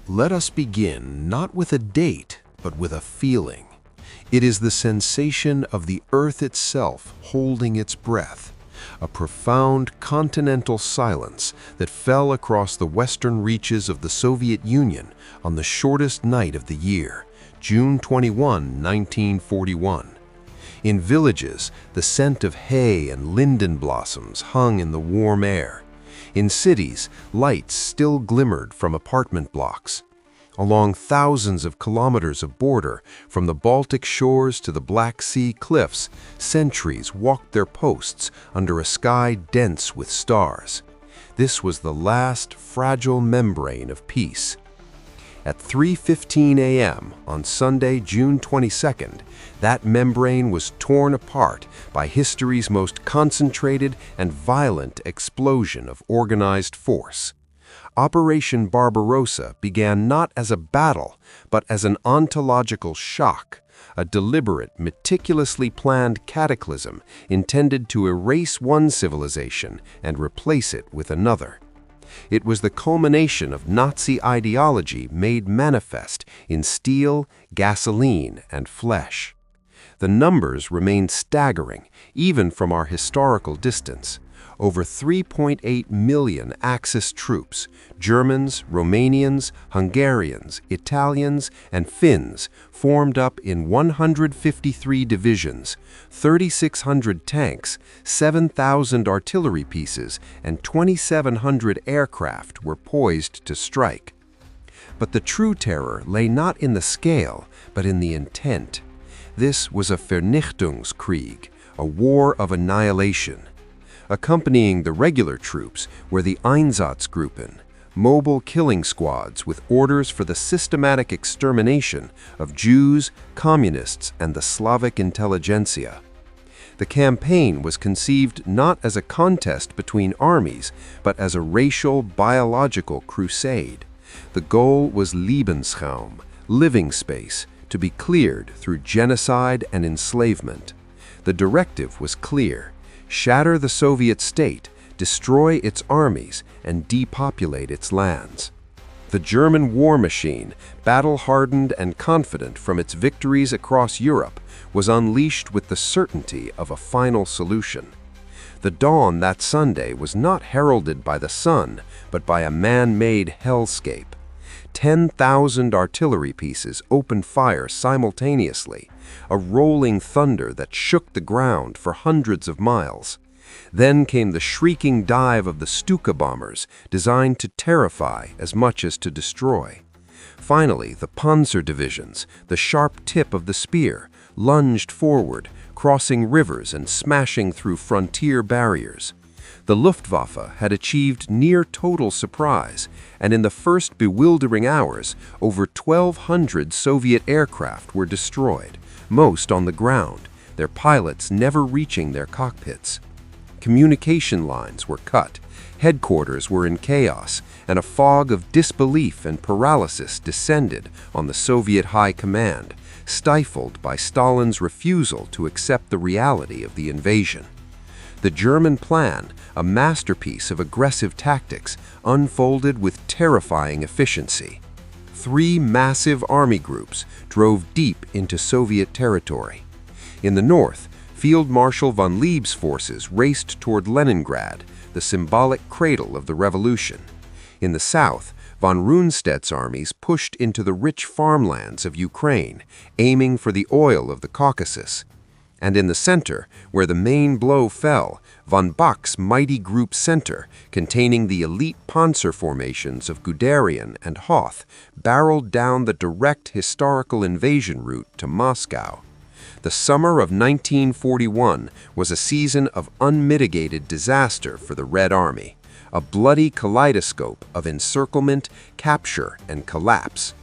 Let us begin not with a date, but with a feeling. It is the sensation of the earth itself holding its breath, a profound continental silence that fell across the western reaches of the Soviet Union on the shortest night of the year, June 21, 1941. In villages, the scent of hay and linden blossoms hung in the warm air. In cities, lights still glimmered from apartment blocks. Along thousands of kilometers of border, from the Baltic shores to the Black Sea cliffs, sentries walked their posts under a sky dense with stars. This was the last fragile membrane of peace. At 3:15 a.m. on Sunday, June 22nd, that membrane was torn apart by history's most concentrated and violent explosion of organized force. Operation Barbarossa began not as a battle, but as an ontological shock, a deliberate, meticulously planned cataclysm intended to erase one civilization and replace it with another. It was the culmination of Nazi ideology made manifest in steel, gasoline, and flesh. The numbers remain staggering, even from our historical distance. Over 3.8 million Axis troops, Germans, Romanians, Hungarians, Italians, and Finns, formed up in 153 divisions, 3,600 tanks, 7,000 artillery pieces, and 2,700 aircraft were poised to strike. But the true terror lay not in the scale, but in the intent. This was a Vernichtungskrieg, a war of annihilation. Accompanying the regular troops were the Einsatzgruppen, mobile killing squads with orders for the systematic extermination of Jews, communists, and the Slavic intelligentsia. The campaign was conceived not as a contest between armies, but as a racial, biological crusade. The goal was Lebensraum, living space, to be cleared through genocide and enslavement. The directive was clear: shatter the Soviet state, destroy its armies, and depopulate its lands. The German war machine, battle-hardened and confident from its victories across Europe, was unleashed with the certainty of a final solution. The dawn that Sunday was not heralded by the sun, but by a man-made hellscape. 10,000 artillery pieces opened fire simultaneously, a rolling thunder that shook the ground for hundreds of miles. Then came the shrieking dive of the Stuka bombers, designed to terrify as much as to destroy. Finally, the panzer divisions, the sharp tip of the spear, lunged forward, crossing rivers and smashing through frontier barriers. The Luftwaffe had achieved near total surprise, and in the first bewildering hours, over 1,200 Soviet aircraft were destroyed, most on the ground, their pilots never reaching their cockpits. Communication lines were cut, headquarters were in chaos, and a fog of disbelief and paralysis descended on the Soviet High Command, stifled by Stalin's refusal to accept the reality of the invasion. The German plan, a masterpiece of aggressive tactics, unfolded with terrifying efficiency. 3 massive army groups drove deep into Soviet territory. In the north, Field Marshal von Lieb's forces raced toward Leningrad, the symbolic cradle of the revolution. In the south, von Rundstedt's armies pushed into the rich farmlands of Ukraine, aiming for the oil of the Caucasus. And in the center, where the main blow fell, von Bock's mighty group center, containing the elite panzer formations of Guderian and Hoth, barreled down the direct historical invasion route to Moscow. The summer of 1941 was a season of unmitigated disaster for the Red Army, a bloody kaleidoscope of encirclement, capture, and collapse.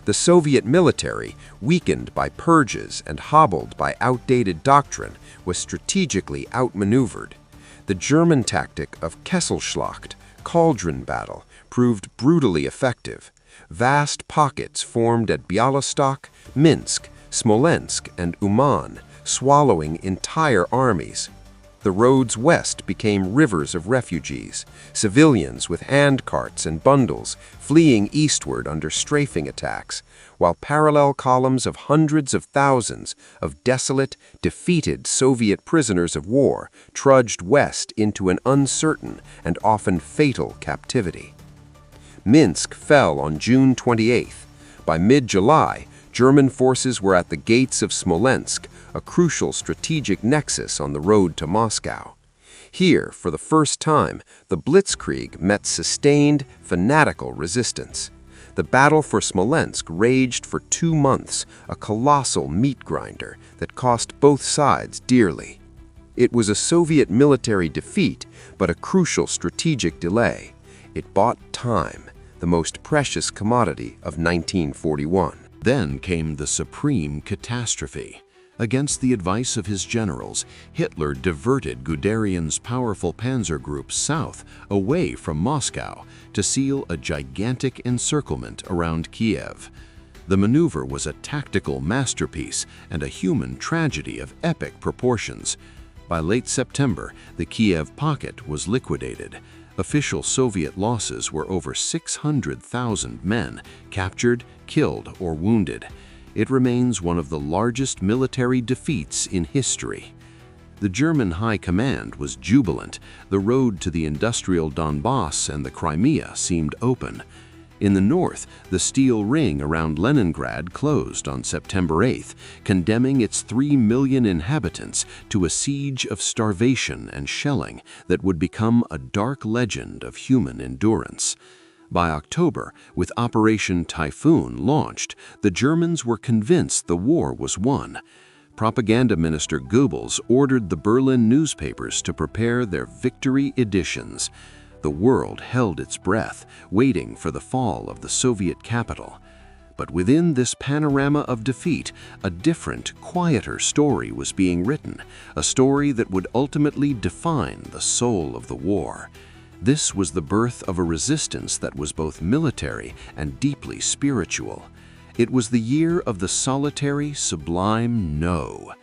The Soviet military, weakened by purges and hobbled by outdated doctrine, was strategically outmaneuvered. The German tactic of Kesselschlacht, cauldron battle, proved brutally effective. Vast pockets formed at Bialystok, Minsk, Smolensk, and Uman, swallowing entire armies. The roads west became rivers of refugees, civilians with handcarts and bundles fleeing eastward under strafing attacks, while parallel columns of hundreds of thousands of desolate, defeated Soviet prisoners of war trudged west into an uncertain and often fatal captivity. Minsk fell on June 28th. By mid-July, German forces were at the gates of Smolensk, a crucial strategic nexus on the road to Moscow. Here, for the first time, the Blitzkrieg met sustained, fanatical resistance. The battle for Smolensk raged for 2 months, a colossal meat grinder that cost both sides dearly. It was a Soviet military defeat, but a crucial strategic delay. It bought time, the most precious commodity of 1941. Then came the supreme catastrophe. Against the advice of his generals, Hitler diverted Guderian's powerful panzer group south, away from Moscow, to seal a gigantic encirclement around Kiev. The maneuver was a tactical masterpiece and a human tragedy of epic proportions. By late September, the Kiev pocket was liquidated. Official Soviet losses were over 600,000 men, captured, killed, or wounded. It remains one of the largest military defeats in history. The German High Command was jubilant. The road to the industrial Donbass and the Crimea seemed open. In the north, the steel ring around Leningrad closed on September 8th, condemning its 3 million inhabitants to a siege of starvation and shelling that would become a dark legend of human endurance. By October, with Operation Typhoon launched, the Germans were convinced the war was won. Propaganda Minister Goebbels ordered the Berlin newspapers to prepare their victory editions. The world held its breath, waiting for the fall of the Soviet capital. But within this panorama of defeat, a different, quieter story was being written, a story that would ultimately define the soul of the war. This was the birth of a resistance that was both military and deeply spiritual. It was the year of the solitary, sublime no.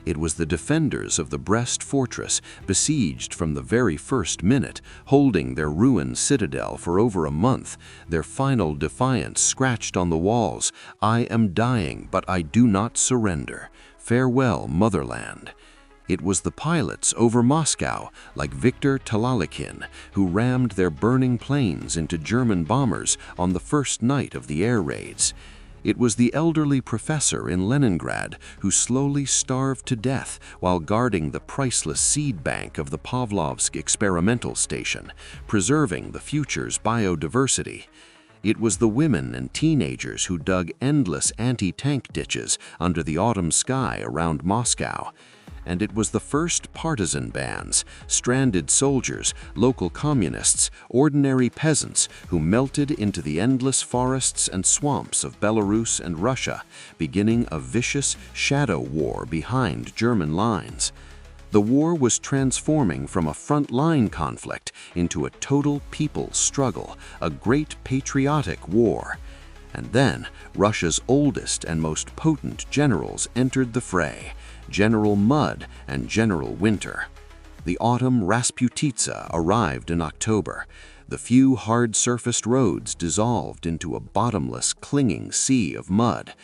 It was the defenders of the Brest fortress, besieged from the very first minute, holding their ruined citadel for over a month, their final defiance scratched on the walls, "I am dying, but I do not surrender. Farewell, motherland." It was the pilots over Moscow, like Viktor Talalikin, who rammed their burning planes into German bombers on the first night of the air raids. It was the elderly professor in Leningrad who slowly starved to death while guarding the priceless seed bank of the Pavlovsk experimental station, preserving the future's biodiversity. It was the women and teenagers who dug endless anti-tank ditches under the autumn sky around Moscow. And it was the first partisan bands, stranded soldiers, local communists, ordinary peasants who melted into the endless forests and swamps of Belarus and Russia, beginning a vicious shadow war behind German lines. The war was transforming from a front-line conflict into a total people's struggle, a great patriotic war. And then Russia's oldest and most potent generals entered the fray, General Mud and General Winter. The autumn Rasputitsa arrived in October. The few hard-surfaced roads dissolved into a bottomless, clinging sea of mud.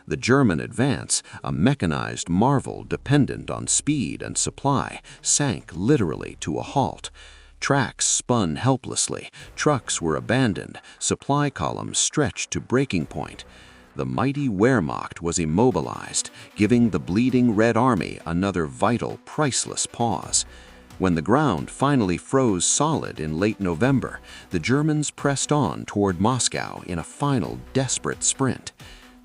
The German advance, a mechanized marvel dependent on speed and supply, sank literally to a halt. Tracks spun helplessly, trucks were abandoned, supply columns stretched to breaking point. The mighty Wehrmacht was immobilized, giving the bleeding Red Army another vital, priceless pause. When the ground finally froze solid in late November, the Germans pressed on toward Moscow in a final, desperate sprint.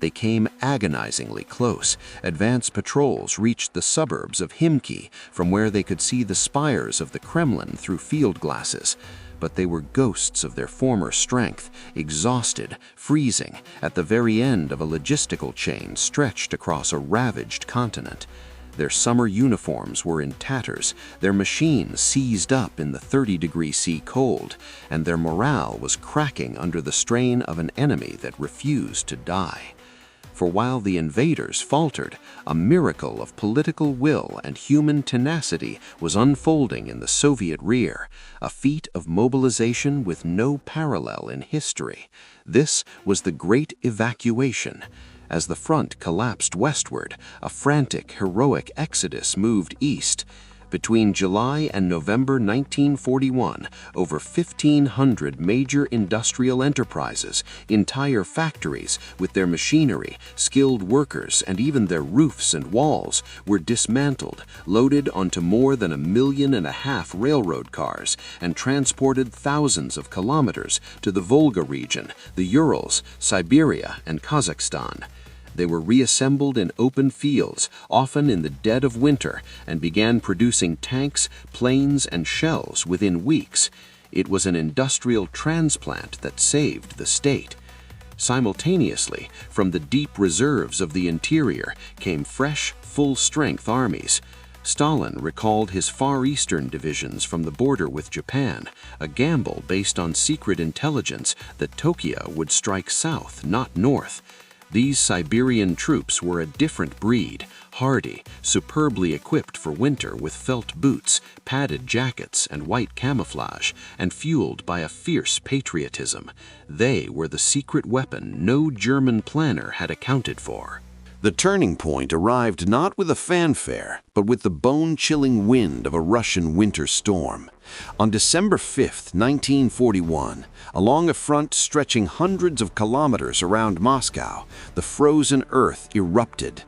They came agonizingly close. Advance patrols reached the suburbs of Himki, from where they could see the spires of the Kremlin through field glasses. But they were ghosts of their former strength, exhausted, freezing, at the very end of a logistical chain stretched across a ravaged continent. Their summer uniforms were in tatters, their machines seized up in the 30-degree-C cold, and their morale was cracking under the strain of an enemy that refused to die. For while the invaders faltered, a miracle of political will and human tenacity was unfolding in the Soviet rear, a feat of mobilization with no parallel in history. This was the Great Evacuation. As the front collapsed westward, a frantic, heroic exodus moved east. Between July and November 1941, over 1,500 major industrial enterprises, entire factories with their machinery, skilled workers, and even their roofs and walls were dismantled, loaded onto more than 1.5 million railroad cars, and transported thousands of kilometers to the Volga region, the Urals, Siberia, and Kazakhstan. They were reassembled in open fields, often in the dead of winter, and began producing tanks, planes, and shells within weeks. It was an industrial transplant that saved the state. Simultaneously, from the deep reserves of the interior came fresh, full-strength armies. Stalin recalled his Far Eastern divisions from the border with Japan, a gamble based on secret intelligence that Tokyo would strike south, not north. These Siberian troops were a different breed, hardy, superbly equipped for winter with felt boots, padded jackets, and white camouflage, and fueled by a fierce patriotism. They were the secret weapon no German planner had accounted for. The turning point arrived not with a fanfare, but with the bone-chilling wind of a Russian winter storm. On December 5, 1941, along a front stretching hundreds of kilometers around Moscow, the frozen earth erupted.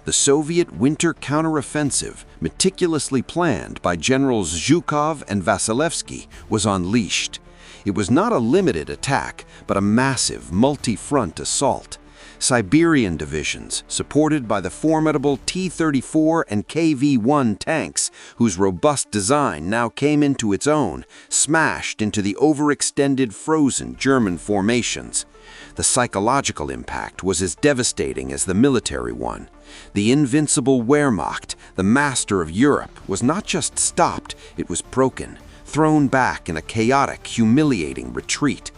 The Soviet winter counteroffensive, meticulously planned by Generals Zhukov and Vasilevsky, was unleashed. It was not a limited attack, but a massive, multi-front assault. Siberian divisions, supported by the formidable T-34 and KV-1 tanks, whose robust design now came into its own, smashed into the overextended frozen German formations. The psychological impact was as devastating as the military one. The invincible Wehrmacht, the master of Europe, was not just stopped, it was broken, thrown back in a chaotic, humiliating retreat.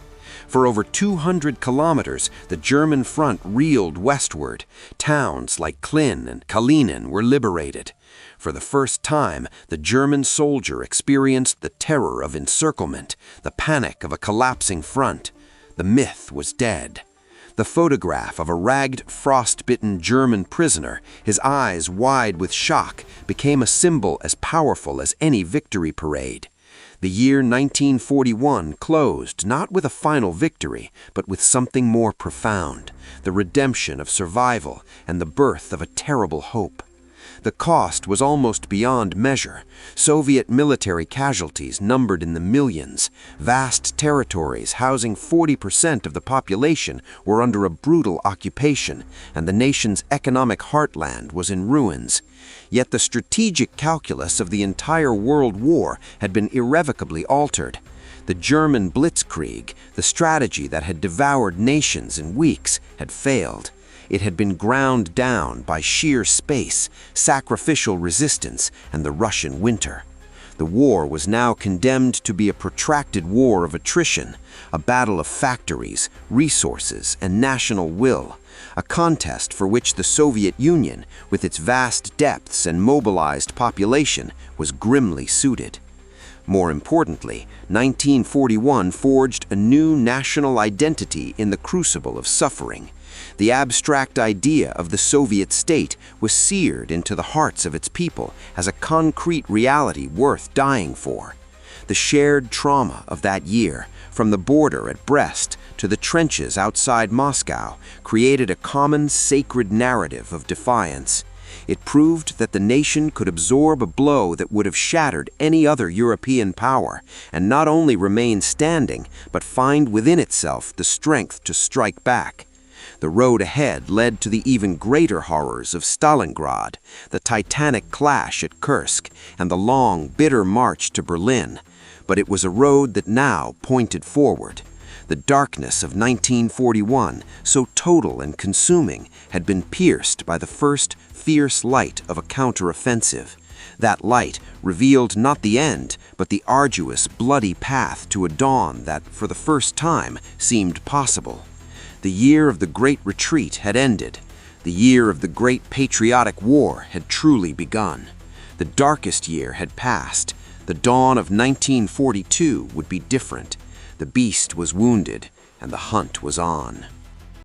For over 200 kilometers, the German front reeled westward. Towns like Klin and Kalinin were liberated. For the first time, the German soldier experienced the terror of encirclement, the panic of a collapsing front. The myth was dead. The photograph of a ragged, frost-bitten German prisoner, his eyes wide with shock, became a symbol as powerful as any victory parade. The year 1941 closed not with a final victory, but with something more profound, the redemption of survival and the birth of a terrible hope. The cost was almost beyond measure. Soviet military casualties numbered in the millions. Vast territories housing 40% of the population were under a brutal occupation, and the nation's economic heartland was in ruins. Yet the strategic calculus of the entire World War had been irrevocably altered. The German blitzkrieg, the strategy that had devoured nations in weeks, had failed. It had been ground down by sheer space, sacrificial resistance, and the Russian winter. The war was now condemned to be a protracted war of attrition, a battle of factories, resources, and national will, a contest for which the Soviet Union, with its vast depths and mobilized population, was grimly suited. More importantly, 1941 forged a new national identity in the crucible of suffering. The abstract idea of the Soviet state was seared into the hearts of its people as a concrete reality worth dying for. The shared trauma of that year, from the border at Brest to the trenches outside Moscow, created a common sacred narrative of defiance. It proved that the nation could absorb a blow that would have shattered any other European power, and not only remain standing, but find within itself the strength to strike back. The road ahead led to the even greater horrors of Stalingrad, the titanic clash at Kursk, and the long, bitter march to Berlin. But it was a road that now pointed forward. The darkness of 1941, so total and consuming, had been pierced by the first fierce light of a counteroffensive. That light revealed not the end, but the arduous, bloody path to a dawn that, for the first time, seemed possible. The year of the Great Retreat had ended. The year of the Great Patriotic War had truly begun. The darkest year had passed. The dawn of 1942 would be different. The beast was wounded, and the hunt was on.